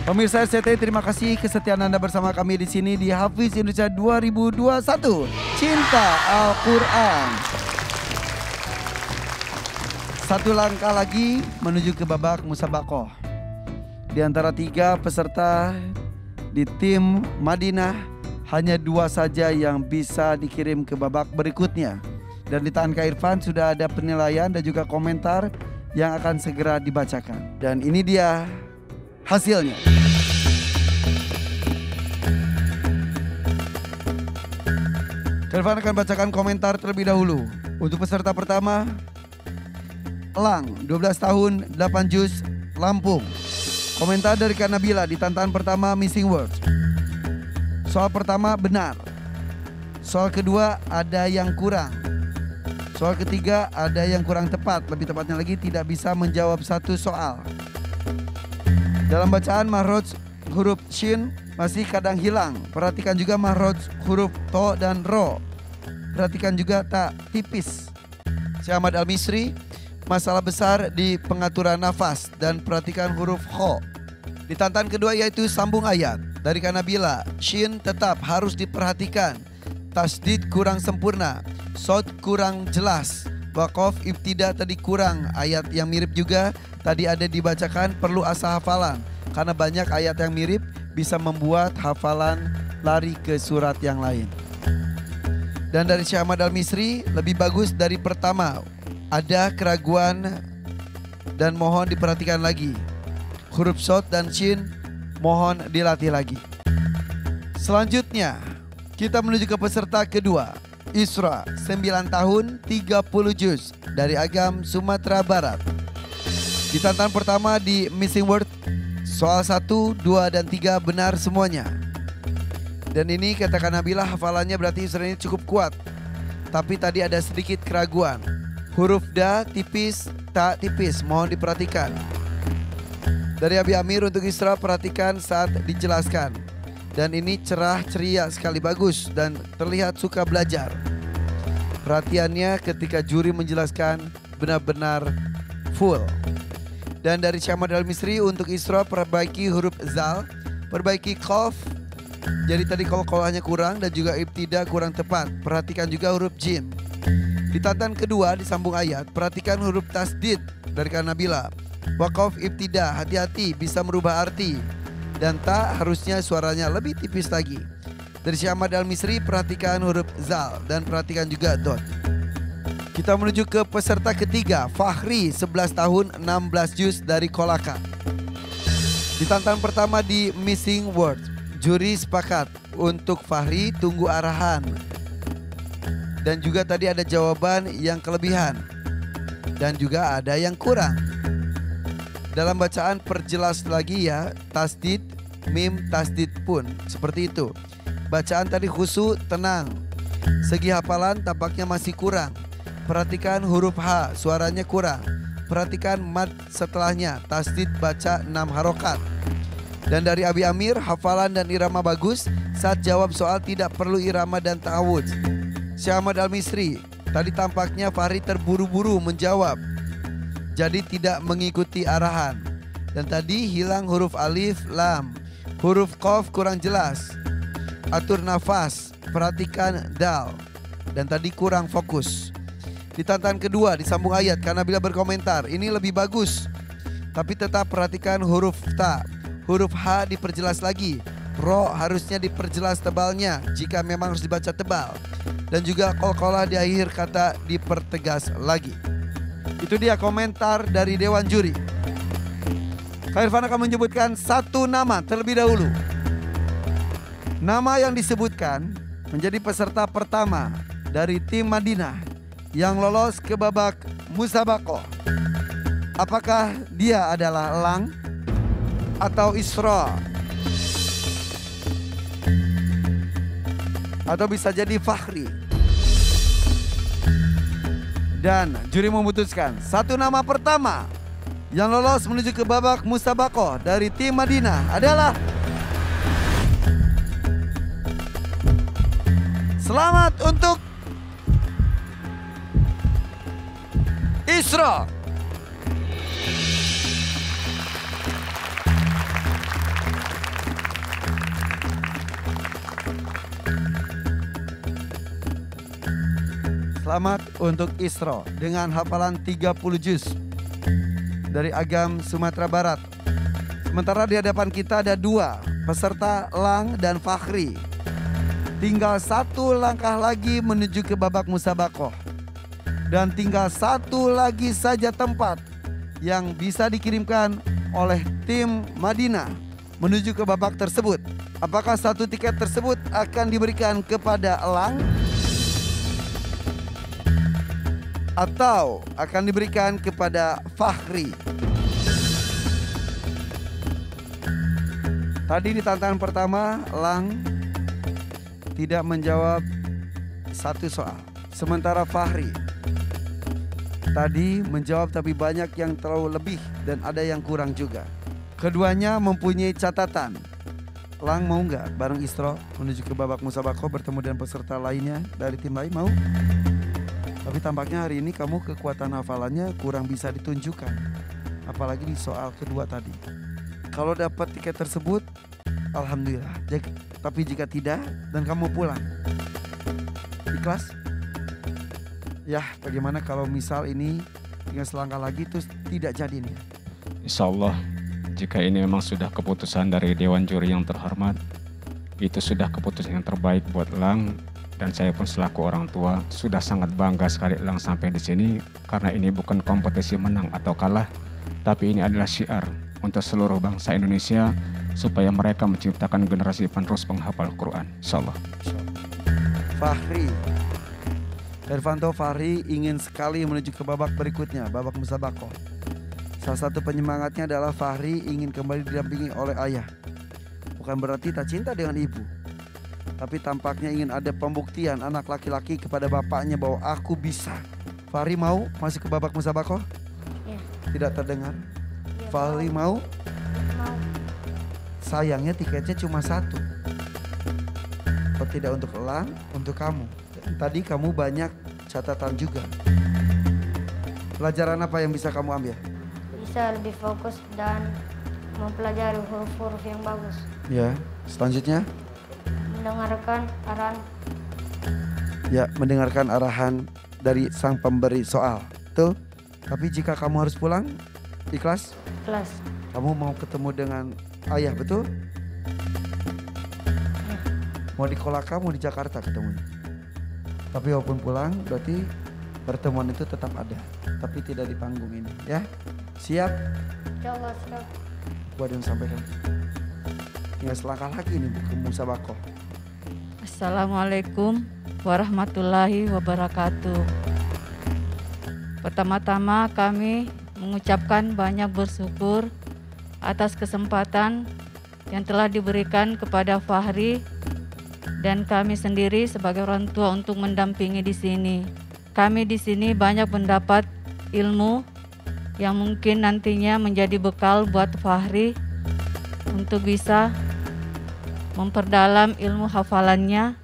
Pemirsa RCTI, terima kasih kesetiaan Anda bersama kami di sini di Hafiz Indonesia 2021. Cinta Al-Quran. Satu langkah lagi menuju ke babak musabakoh. Di antara 3 peserta di tim Madinah, hanya 2 saja yang bisa dikirim ke babak berikutnya. Dan di tangan Kak Irfan sudah ada penilaian dan juga komentar yang akan segera dibacakan. Dan ini dia hasilnya. Kak Irfan akan bacakan komentar terlebih dahulu. Untuk peserta pertama, Elang, 12 tahun, 8 juz, Lampung. Komentar dari Kak Nabila di tantangan pertama Missing Words. Soal pertama benar. Soal kedua ada yang kurang. Soal ketiga ada yang kurang tepat. Lebih tepatnya lagi tidak bisa menjawab satu soal. Dalam bacaan mahroj huruf shin masih kadang hilang. Perhatikan juga mahroj huruf to dan ro. Perhatikan juga tak tipis. Syekh Ahmad Al-Misri, masalah besar di pengaturan nafas dan perhatikan huruf kho. Di tantangan kedua yaitu sambung ayat. Dari Kak Nabila, shin tetap harus diperhatikan. Tasdid kurang sempurna, sod kurang jelas. Waqaf ibtida tadi kurang, ayat yang mirip juga tadi ada dibacakan, perlu asah hafalan. Karena banyak ayat yang mirip bisa membuat hafalan lari ke surat yang lain. Dan dari Syekh Ahmad Al-Misri, lebih bagus dari pertama. Ada keraguan dan mohon diperhatikan lagi. Huruf sod dan shin mohon dilatih lagi. Selanjutnya kita menuju ke peserta kedua. Isra, 9 tahun, 30 juz dari Agam, Sumatera Barat. Di tantangan pertama di Missing Word, soal 1, 2, dan 3 benar semuanya. Dan ini katakan Nabila, hafalannya berarti Isra ini cukup kuat. Tapi tadi ada sedikit keraguan. Huruf da tipis, tak tipis, mohon diperhatikan. Dari Abi Amir untuk Isra, perhatikan saat dijelaskan. Dan ini cerah ceria sekali, bagus dan terlihat suka belajar. Perhatiannya ketika juri menjelaskan benar-benar full. Dan dari Syekh Ahmad Al-Misri untuk Isra, perbaiki huruf zal, perbaiki qaf. Jadi tadi kol-kolahnya kurang dan juga ibtida kurang tepat. Perhatikan juga huruf jim. Di tantangan kedua disambung ayat, perhatikan huruf tasdid dari Kak Nabila. Waqaf ibtida, hati-hati bisa merubah arti. Dan tak harusnya suaranya lebih tipis lagi. Dari Syekh Ahmad Al-Misri, perhatikan huruf zal dan perhatikan juga dot. Kita menuju ke peserta ketiga, Fahri, 11 tahun, 16 juz dari Kolaka. Di tantangan pertama di Missing Word, juri sepakat untuk Fahri tunggu arahan. Dan juga tadi ada jawaban yang kelebihan. Dan juga ada yang kurang. Dalam bacaan perjelas lagi ya, tasdid, mim, tasdid pun seperti itu. Bacaan tadi khusyuk, tenang. Segi hafalan tampaknya masih kurang. Perhatikan huruf H, suaranya kurang. Perhatikan mad setelahnya, tasdid baca 6 harokat. Dan dari Abi Amir, hafalan dan irama bagus. Saat jawab soal tidak perlu irama dan ta'awudz. Syekh Ahmad Al-Misri, tadi tampaknya Fahri terburu-buru menjawab. Jadi tidak mengikuti arahan. Dan tadi hilang huruf alif, lam. Huruf qaf kurang jelas. Atur nafas, perhatikan dal. Dan tadi kurang fokus. Di tantangan kedua disambung ayat, karena bila berkomentar, ini lebih bagus. Tapi tetap perhatikan huruf ta. Huruf H diperjelas lagi. Ro harusnya diperjelas tebalnya jika memang harus dibaca tebal. Dan juga qol-qolah di akhir kata dipertegas lagi. Itu dia komentar dari Dewan Juri. Kak Irfan akan menyebutkan satu nama terlebih dahulu. Nama yang disebutkan menjadi peserta pertama dari tim Madinah yang lolos ke babak musabakoh. Apakah dia adalah Elang atau Isra? Atau bisa jadi Fahri? Dan juri memutuskan satu nama pertama yang lolos menuju ke babak musabakoh dari tim Madinah adalah selamat untuk Isra. Selamat untuk Isra dengan hafalan 30 juz dari Agam Sumatera Barat. Sementara di hadapan kita ada 2 peserta Lang dan Fahri. Tinggal 1 langkah lagi menuju ke babak musabakoh. Dan tinggal 1 lagi saja tempat yang bisa dikirimkan oleh tim Madinah menuju ke babak tersebut. Apakah 1 tiket tersebut akan diberikan kepada Lang atau akan diberikan kepada Fahri? Tadi di tantangan pertama, Lang tidak menjawab 1 soal. Sementara Fahri tadi menjawab tapi banyak yang terlalu lebih dan ada yang kurang juga. Keduanya mempunyai catatan. Lang mau nggak bareng Isra menuju ke babak musabakoh bertemu dengan peserta lainnya dari tim lain? Mau? Tapi tampaknya hari ini kamu kekuatan hafalannya kurang bisa ditunjukkan. Apalagi di soal kedua tadi. Kalau dapat tiket tersebut, alhamdulillah. Tapi jika tidak dan kamu pulang, ikhlas? Ya, bagaimana kalau misal ini tinggal selangkah lagi terus tidak jadi nih? Insya Allah, jika ini memang sudah keputusan dari Dewan Juri yang terhormat, itu sudah keputusan yang terbaik buat Lang. Dan saya pun selaku orang tua sudah sangat bangga sekali Lang sampai di sini, karena ini bukan kompetisi menang atau kalah, tapi ini adalah syiar untuk seluruh bangsa Indonesia supaya mereka menciptakan generasi penerus penghafal Quran. Insyaallah. Fahri, Hervanto Fahri ingin sekali menuju ke babak berikutnya, babak musabakoh. Salah satu penyemangatnya adalah Fahri ingin kembali didampingi oleh ayah. Bukan berarti tak cinta dengan ibu, tapi tampaknya ingin ada pembuktian anak laki-laki kepada bapaknya bahwa aku bisa. Fahri mau masuk ke babak musabakoh? Ya. Tidak terdengar. Ya, Fahri mau? mau. Sayangnya tiketnya cuma 1. Kalau tidak untuk Lang, untuk kamu. Tadi kamu banyak catatan juga. Pelajaran apa yang bisa kamu ambil? Bisa lebih fokus dan mempelajari huruf-huruf yang bagus. Ya, selanjutnya? Mendengarkan arahan. Ya, mendengarkan arahan dari sang pemberi soal. Betul? Tapi jika kamu harus pulang, ikhlas? Kelas. Kamu mau ketemu dengan ayah, betul? Mau di Kolaka, mau di Jakarta ketemunya. Tapi walaupun pulang, berarti pertemuan itu tetap ada. Tapi tidak di panggung ini, ya? Siap? Insyaallah siap. Gua ada yang sampaikan. Tinggal selangkah lagi nih ke musabakoh. Assalamualaikum warahmatullahi wabarakatuh. Pertama-tama kami mengucapkan banyak bersyukur atas kesempatan yang telah diberikan kepada Fahri dan kami sendiri sebagai orang tua untuk mendampingi di sini. Kami di sini banyak mendapat ilmu yang mungkin nantinya menjadi bekal buat Fahri untuk bisa memperdalam ilmu hafalannya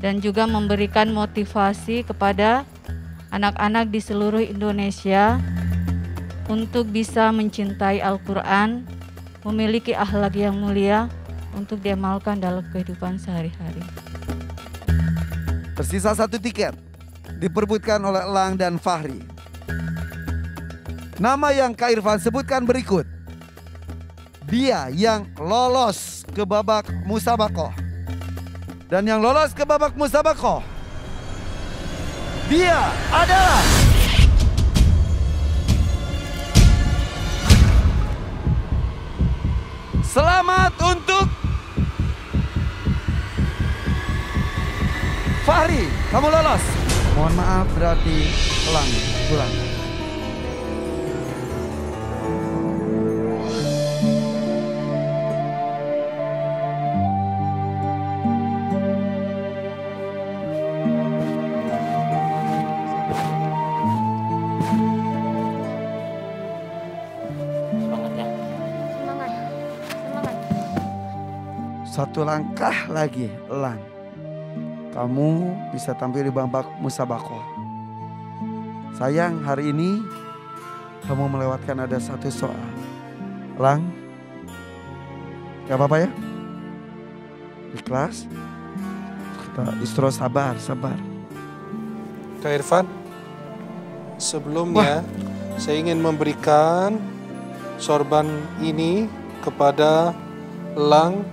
dan juga memberikan motivasi kepada anak-anak di seluruh Indonesia untuk bisa mencintai Al-Quran, memiliki akhlak yang mulia untuk diamalkan dalam kehidupan sehari-hari. Tersisa 1 tiket diperebutkan oleh Lang dan Fahri. Nama yang Kak Irfan sebutkan berikut. Dia yang lolos ke babak musabakoh. Dan yang lolos ke babak musabakoh, dia adalah selamat untuk Fahri, kamu lolos. Mohon maaf berarti Lang pulang. Satu langkah lagi, Lang. Kamu bisa tampil di babak musabakoh. Sayang hari ini kamu melewatkan ada 1 soal. Lang, gak apa-apa ya? Ikhlas? Kita Isra sabar. Kak Irfan, sebelumnya saya ingin memberikan sorban ini kepada Lang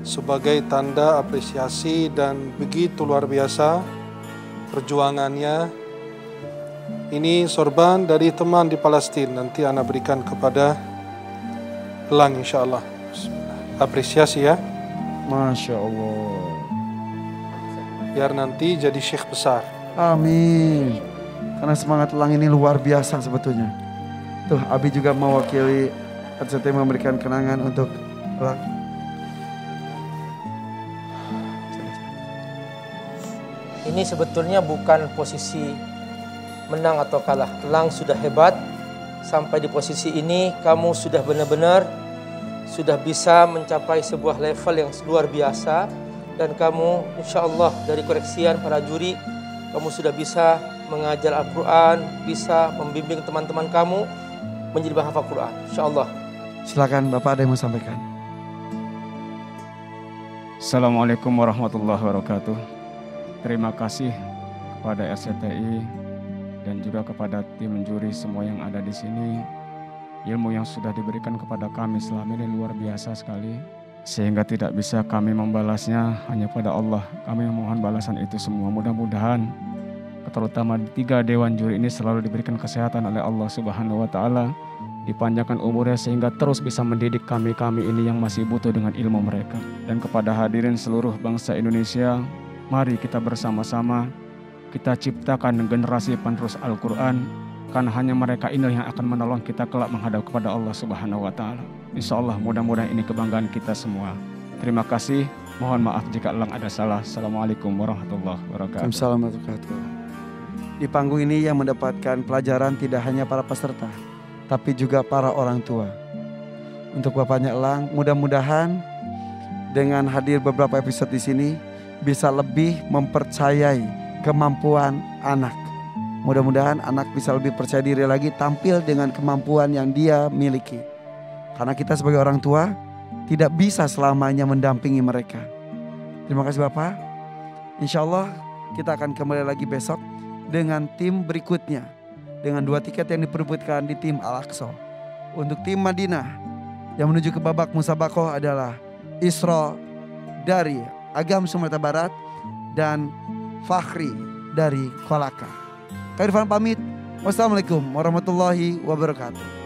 sebagai tanda apresiasi dan begitu luar biasa perjuangannya. Ini sorban dari teman di Palestina, nanti Ana berikan kepada Lang insya Allah. Apresiasi ya. Masya Allah. Biar nanti jadi syekh besar. Amin. Karena semangat Lang ini luar biasa sebetulnya. Tuh, Abi juga mewakili RCT memberikan kenangan untuk Lang. Ini sebetulnya bukan posisi menang atau kalah. Lang sudah hebat. Sampai di posisi ini kamu sudah benar-benar sudah bisa mencapai sebuah level yang luar biasa. Dan kamu insya Allah dari koreksian para juri, kamu sudah bisa mengajar Al-Quran, bisa membimbing teman-teman kamu menjadi penghafal Quran. Insya Allah. Silakan Bapak ada yang mau sampaikan. Assalamualaikum warahmatullahi wabarakatuh. Terima kasih kepada RCTI dan juga kepada tim juri semua yang ada di sini. Ilmu yang sudah diberikan kepada kami selama ini luar biasa sekali. Sehingga tidak bisa kami membalasnya, hanya pada Allah. Kami memohon balasan itu semua. Mudah-mudahan terutama 3 dewan juri ini selalu diberikan kesehatan oleh Allah Subhanahu wa Ta'ala. Dipanjangkan umurnya sehingga terus bisa mendidik kami-kami ini yang masih butuh dengan ilmu mereka. Dan kepada hadirin seluruh bangsa Indonesia, mari kita bersama-sama kita ciptakan generasi penerus Al-Quran. Karena hanya mereka inilah yang akan menolong kita kelak menghadap kepada Allah Subhanahu wa Ta'ala. Insya Allah mudah-mudahan ini kebanggaan kita semua. Terima kasih. Mohon maaf jika Lang ada salah. Assalamualaikum warahmatullahi wabarakatuh. Waalaikumsalam warahmatullahi wabarakatuh. Di panggung ini yang mendapatkan pelajaran tidak hanya para peserta, tapi juga para orang tua. Untuk Bapaknya Lang, mudah-mudahan dengan hadir beberapa episode di sini bisa lebih mempercayai kemampuan anak. Mudah-mudahan anak bisa lebih percaya diri lagi tampil dengan kemampuan yang dia miliki. Karena kita sebagai orang tua tidak bisa selamanya mendampingi mereka. Terima kasih Bapak. Insya Allah kita akan kembali lagi besok dengan tim berikutnya. Dengan 2 tiket yang diperebutkan di tim Al-Aqsa. Untuk tim Madinah yang menuju ke babak musabakoh adalah Isra dari Agam Sumatera Barat dan Fakhri dari Kolaka. Kak Irfan pamit. Wassalamualaikum warahmatullahi wabarakatuh.